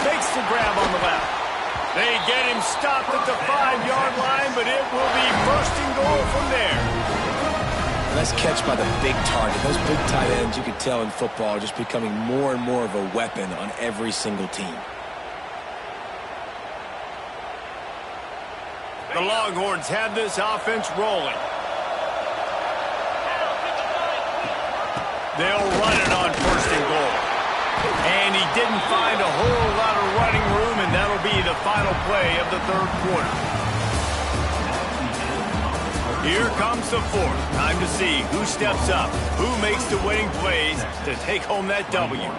Makes the grab on the left. They get him stopped at the 5-yard line, but it will be first and goal from there.
Nice catch by the big target. Those big tight ends, you could tell in football, are just becoming more and more of a weapon on every single team.
The Longhorns have this offense rolling. They'll run it on first and goal. And he didn't find a whole lot of running room, and that'll be the final play of the third quarter. Here comes the fourth. Time to see who steps up, who makes the winning plays to take home that W.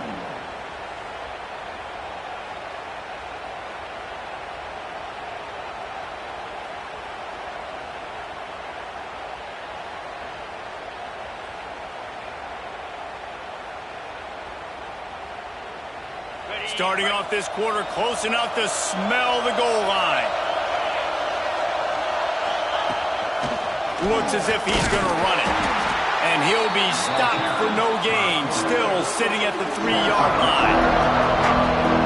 Starting off this quarter close enough to smell the goal line. Looks as if he's going to run it. And he'll be stopped for no gain, still sitting at the 3-yard line.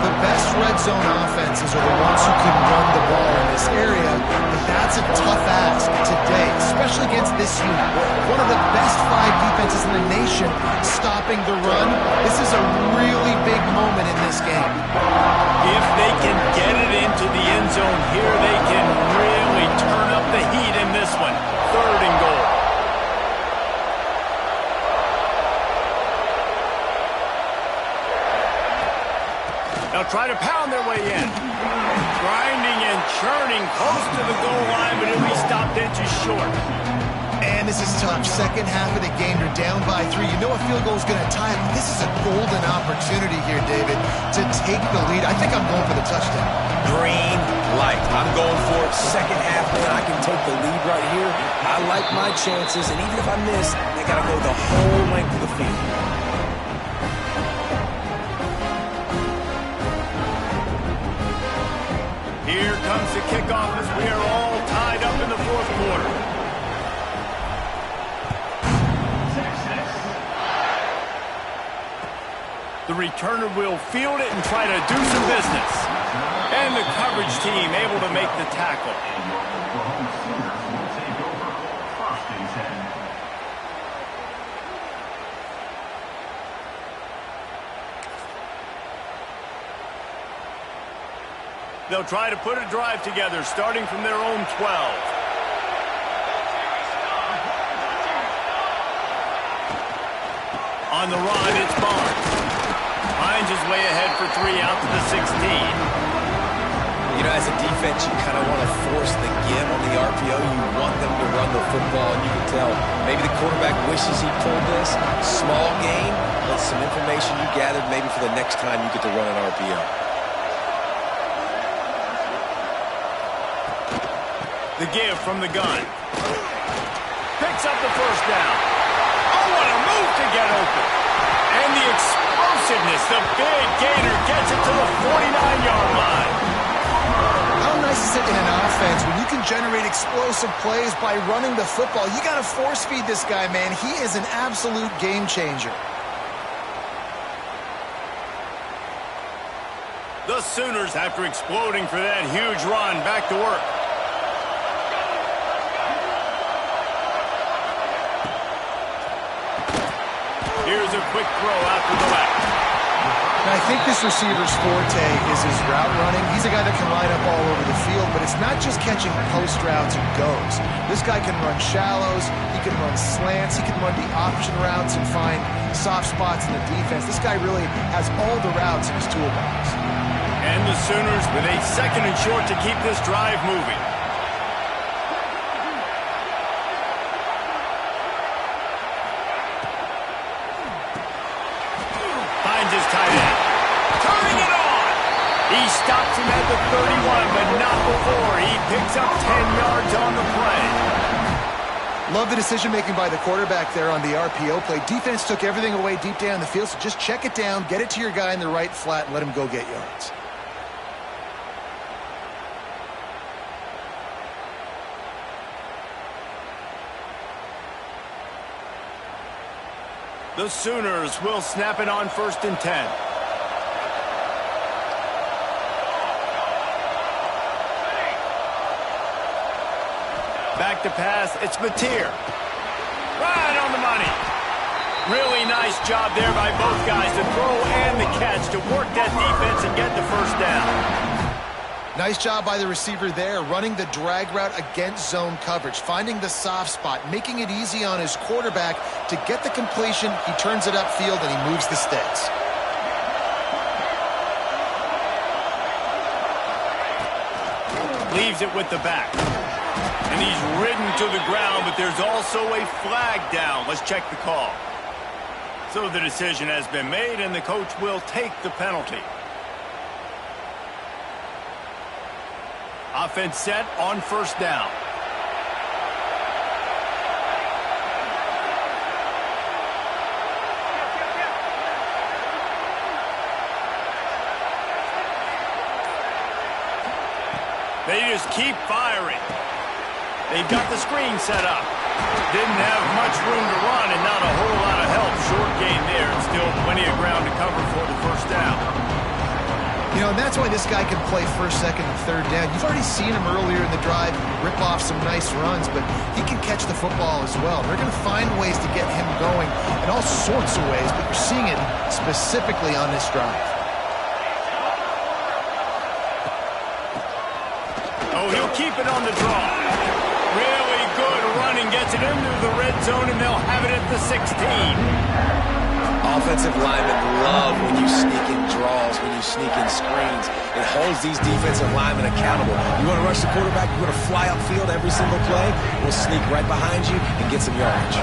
The best red zone offenses are the ones who can run the ball in this area, but that's a tough ask today, especially against this unit. One of the best 5 defenses in the nation stopping the run. This is a really big moment in this game.
If they can get it into the end zone here, they can really turn up the heat in this one. Third and goal. They'll try to pound their way in. Grinding and churning close to the goal line, but it'll be stopped inches short.
And this is tough. Second half of the game, you're down by 3. You know a field goal is going to tie it. This is a golden opportunity here, David, to take the lead. I think I'm going for the touchdown.
Green light. I'm going for it. Second half, man, I can take the lead right here. I like my chances, and even if I miss, they got to go the whole length of the field.
Here comes the kickoff as we are all tied up in the fourth quarter. The returner will field it and try to do some business. And the coverage team able to make the tackle. They'll try to put a drive together, starting from their own 12. On the run, it's Barnes. Finds his way ahead for 3 out to the 16.
You know, as a defense, you kind of want to force the give on the RPO. You want them to run the football, and you can tell maybe the quarterback wishes he pulled this. Small gain, but some information you gathered maybe for the next time you get to run an RPO.
The give from the gun. Picks up the first down. Oh, what a move to get open. And the explosiveness, the big gainer gets it to the 49-yard line.
How nice is it in an offense when you can generate explosive plays by running the football? You got to force feed this guy, man. He is an absolute game changer.
The Sooners, after exploding for that huge run, back to work. Here's a quick throw out to the left.
And I think this receiver's forte is his route running. He's a guy that can line up all over the field, but it's not just catching post routes and goes. This guy can run shallows, he can run slants, he can run the option routes and find soft spots in the defense. This guy really has all the routes in his toolbox.
And the Sooners with a second and short to keep this drive moving. He stops him at the 31, but not before. He picks up 10 yards on the play.
Love the decision-making by the quarterback there on the RPO play. Defense took everything away deep down the field, so just check it down, get it to your guy in the right flat, and let him go get yards.
The Sooners will snap it on 1st and 10. Back to pass, it's Mateer. Right on the money. Really nice job there by both guys, the throw and the catch, to work that defense and get the first down.
Nice job by the receiver there, running the drag route against zone coverage, finding the soft spot, making it easy on his quarterback to get the completion. He turns it upfield and he moves the sticks.
Leaves it with the back. And he's ridden to the ground, but there's also a flag down. Let's check the call. So the decision has been made, and the coach will take the penalty. Offense set on 1st down. They just keep firing. They've got the screen set up. Didn't have much room to run and not a whole lot of help. Short gain there, and still plenty of ground to cover for the first down.
You know, and that's why this guy can play 1st, 2nd, and 3rd down. You've already seen him earlier in the drive rip off some nice runs, but he can catch the football as well. They're going to find ways to get him going in all sorts of ways, but you're seeing it specifically on this drive.
Oh, he'll keep it on the draw. Really good running, gets it into the red zone, and they'll have it at the 16.
Offensive linemen love when you sneak in draws, when you sneak in screens. It holds these defensive linemen accountable. You want to rush the quarterback, you want to fly upfield every single play, we'll sneak right behind you and get some yardage.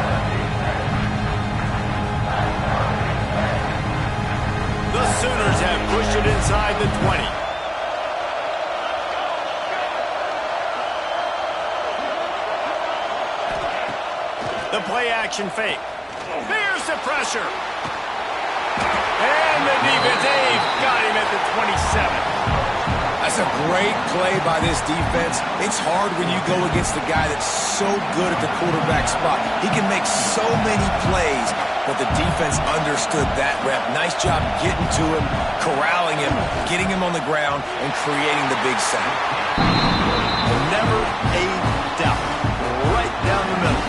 The Sooners have pushed it inside the 20. The play action fake. There's the pressure. And the defense, they've got him at the 27.
That's a great play by this defense. It's hard when you go against a guy that's so good at the quarterback spot. He can make so many plays, but the defense understood that rep. Nice job getting to him, corralling him, getting him on the ground, and creating the big sack.
Never a doubt. Right down the middle.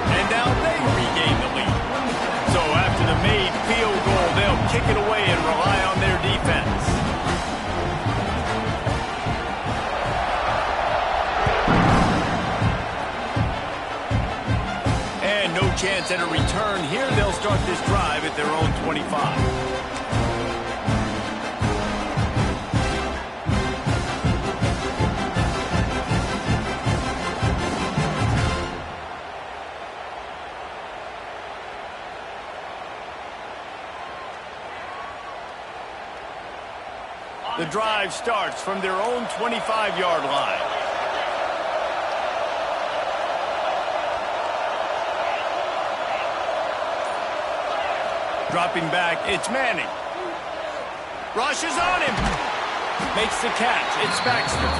And now they regain the lead. So after the made field goal, they'll kick it away and rely on their defense. And no chance at a return here. They'll start this drive at their own 25. The drive starts from their own 25-yard line. Dropping back, it's Manning. Rushes on him. Makes the catch. It's Baxter.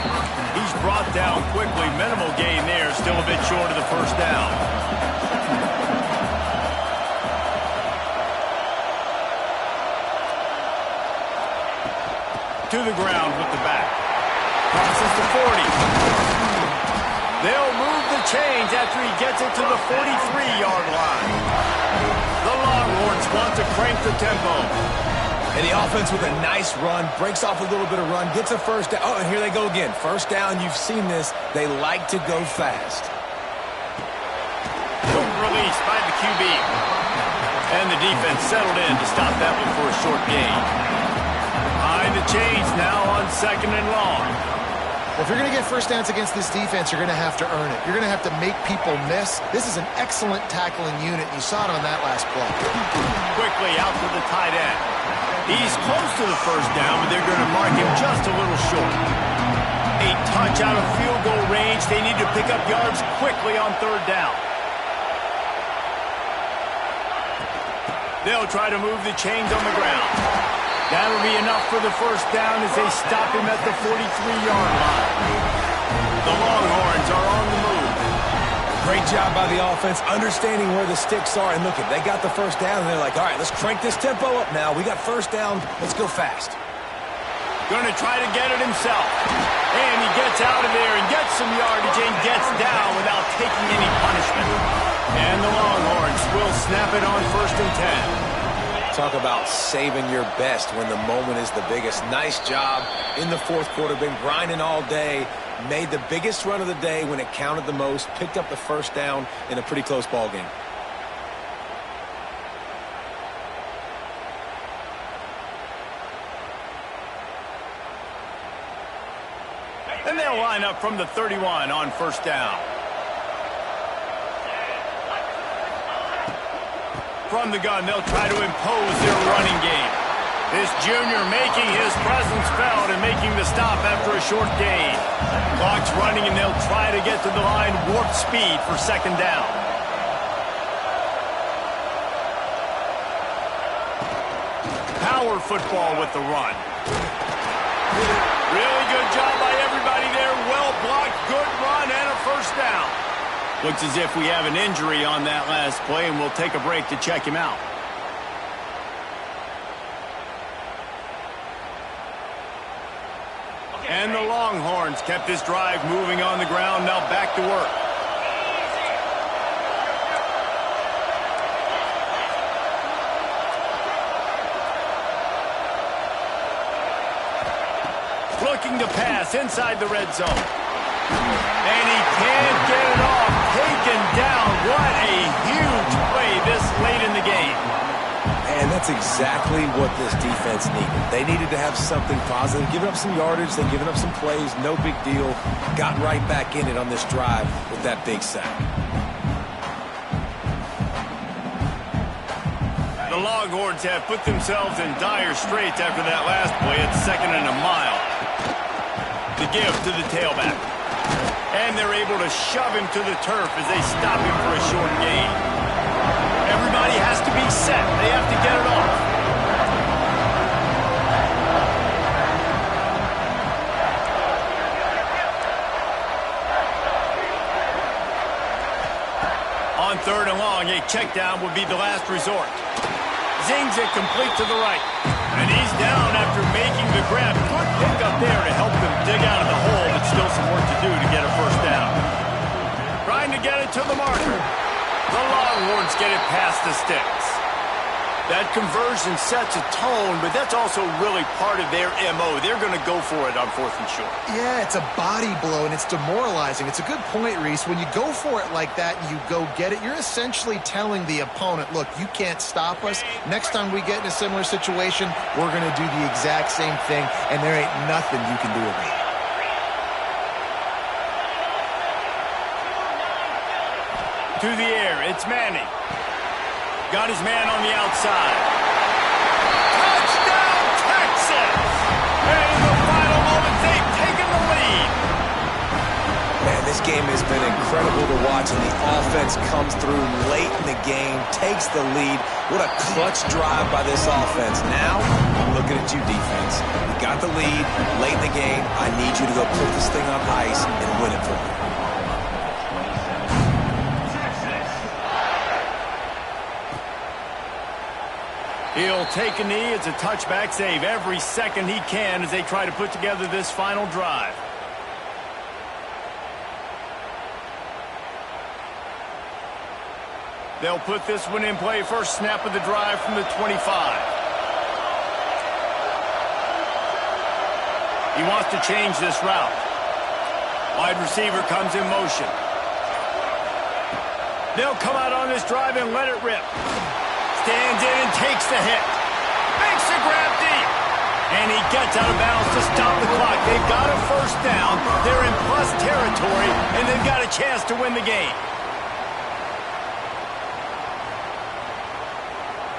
He's brought down quickly. Minimal gain there. Still a bit short of the first down. To the ground with the back. Crosses the 40. They'll move the chains after he gets it to the 43-yard line. The Longhorns want to crank the tempo.
And the offense with a nice run, breaks off a little bit of run, gets a first down. Oh, and here they go again. First down, you've seen this. They like to go fast.
Quick release by the QB. And the defense settled in to stop that one for a short gain. Behind the chains now on 2nd and long.
Well, if you're going to get first downs against this defense, you're going to have to earn it. You're going to have to make people miss. This is an excellent tackling unit. You saw it on that last play.
Quickly out to the tight end. He's close to the first down, but they're going to mark him just a little short. A touch out of field goal range. They need to pick up yards quickly on 3rd down. They'll try to move the chains on the ground. That'll be enough for the first down as they stop him at the 43-yard line. The Longhorns are on the move.
Great job by the offense, understanding where the sticks are. And look, they got the first down, and they're like, all right, let's crank this tempo up now. We got first down. Let's go fast.
Going to try to get it himself. And he gets out of there and gets some yardage and gets down without taking any punishment. And the Longhorns will snap it on 1st and 10.
Talk about saving your best when the moment is the biggest. Nice job in the 4th quarter. Been grinding all day. Made the biggest run of the day when it counted the most. Picked up the first down in a pretty close ball game.
And they'll line up from the 31 on 1st down. From the gun, they'll try to impose their running game. This junior making his presence felt and making the stop after a short gain. Clock's running, and they'll try to get to the line warp speed for 2nd down. Power football with the run. Really good job by everybody there. Well blocked, good run, and a 1st down. Looks as if we have an injury on that last play, and we'll take a break to check him out. And the Longhorns kept this drive moving on the ground. Now back to work. Looking to pass inside the red zone. And he can't get it off. Taken down. What a huge play this late in the game.
And that's exactly what this defense needed. They needed to have something positive. Giving up some yardage, they've given up some plays, no big deal. Got right back in it on this drive with that big sack.
The Longhorns have put themselves in dire straits after that last play at 2nd and a mile. The give to the tailback. And they're able to shove him to the turf as they stop him for a short gain. Everybody has to be set. They have to get it off. On 3rd and long, a check down would be the last resort. Zings it complete to the right. And he's down after making the grab. Good pick up there to help them dig out of the hole, but still some work to do to get a 1st down. Trying to get it to the marker. The Longhorns get it past the sticks. That conversion sets a tone, but that's also really part of their MO. They're going to go for it on 4th and short.
Yeah, it's a body blow, and it's demoralizing. It's a good point, Reese. When you go for it like that and you go get it, you're essentially telling the opponent, look, you can't stop us. Next time we get in a similar situation, we're going to do the exact same thing, and there ain't nothing you can do about it.
To the air, it's Manning. Got his man on the outside. Touchdown, Texas! And in the final moments, they've taken the lead.
Man, this game has been incredible to watch, and the offense comes through late in the game, takes the lead. What a clutch drive by this offense. Now, I'm looking at you, defense. You got the lead late in the game. I need you to go put this thing on ice and win it for me.
He'll take a knee. It's a touchback save every second he can as they try to put together this final drive. They'll put this one in play. First snap of the drive from the 25. He wants to change this route. Wide receiver comes in motion. They'll come out on this drive and let it rip. Stands in and takes the hit. Makes the grab deep. And he gets out of bounds to stop the clock. They've got a 1st down. They're in plus territory, and they've got a chance to win the game.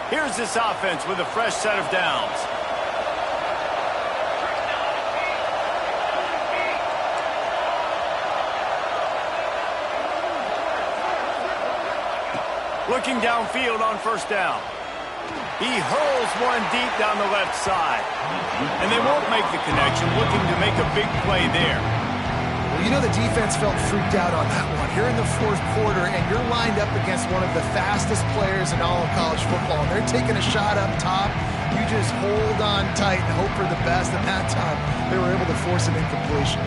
Here's this offense with a fresh set of downs. Looking downfield on 1st down. He hurls one deep down the left side. And they won't make the connection, looking to make a big play there.
Well, You know the defense felt freaked out on that one. Here in the fourth quarter, and you're lined up against one of the fastest players in all of college football, and they're taking a shot up top. You just hold on tight and hope for the best, and that time they were able to force an incompletion.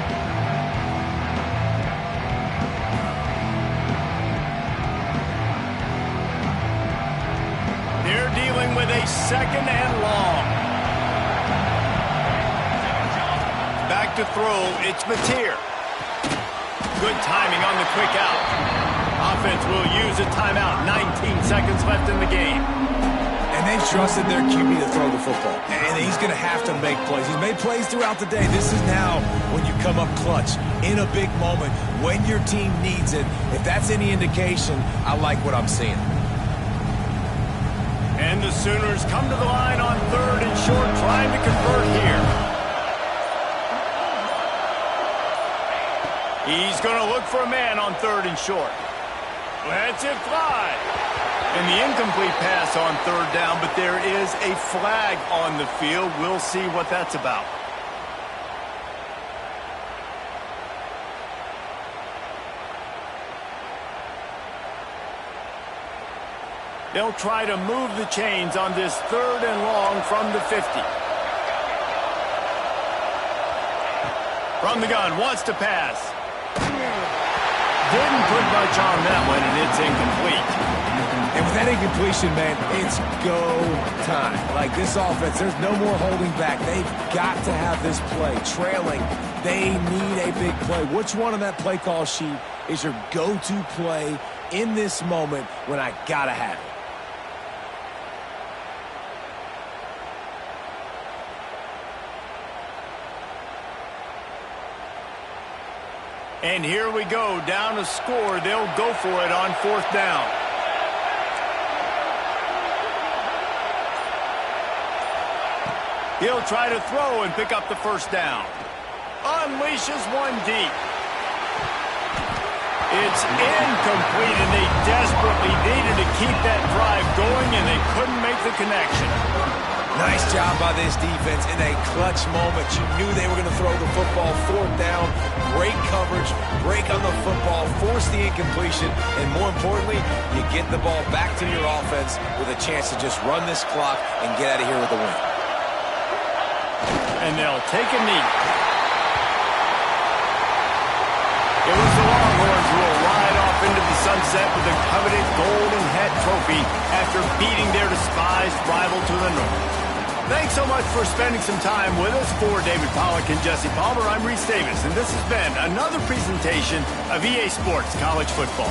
They're dealing with a second and long. Back to throw, it's Mateer. Good timing on the quick out. Offense will use a timeout. 19 seconds left in the game.
And they've trusted their QB to throw the football. And he's going to have to make plays. He's made plays throughout the day. This is now when you come up clutch in a big moment when your team needs it. If that's any indication, I like what I'm seeing.
And the Sooners come to the line on third and short, trying to convert here. He's going to look for a man on third and short. Lets it fly. And the incomplete pass on third down, but there is a flag on the field. We'll see what that's about. They'll try to move the chains on this third and long from the 50. From the gun, wants to pass. Didn't put much on that one, and it's incomplete.
And with that incompletion, man, it's go time. Like this offense, there's no more holding back. They've got to have this play. Trailing, they need a big play. Which one on that play call sheet is your go-to play in this moment when I gotta have it?
And here we go, down to score. They'll go for it on fourth down. He'll try to throw and pick up the first down. Unleashes one deep. It's incomplete, and they desperately needed to keep that drive going, and they couldn't make the connection.
Nice job by this defense in a clutch moment. You knew they were going to throw the football. Fourth down, great coverage, break on the football, force the incompletion, and more importantly, you get the ball back to your offense with a chance to just run this clock and get out of here with a win.
And they'll take a knee. It was the Longhorns who will ride off into the sunset with the coveted Golden Hat Trophy after beating their despised rival to the north. Thanks so much for spending some time with us. For David Pollack and Jesse Palmer, I'm Reese Davis, and this has been another presentation of EA Sports College Football.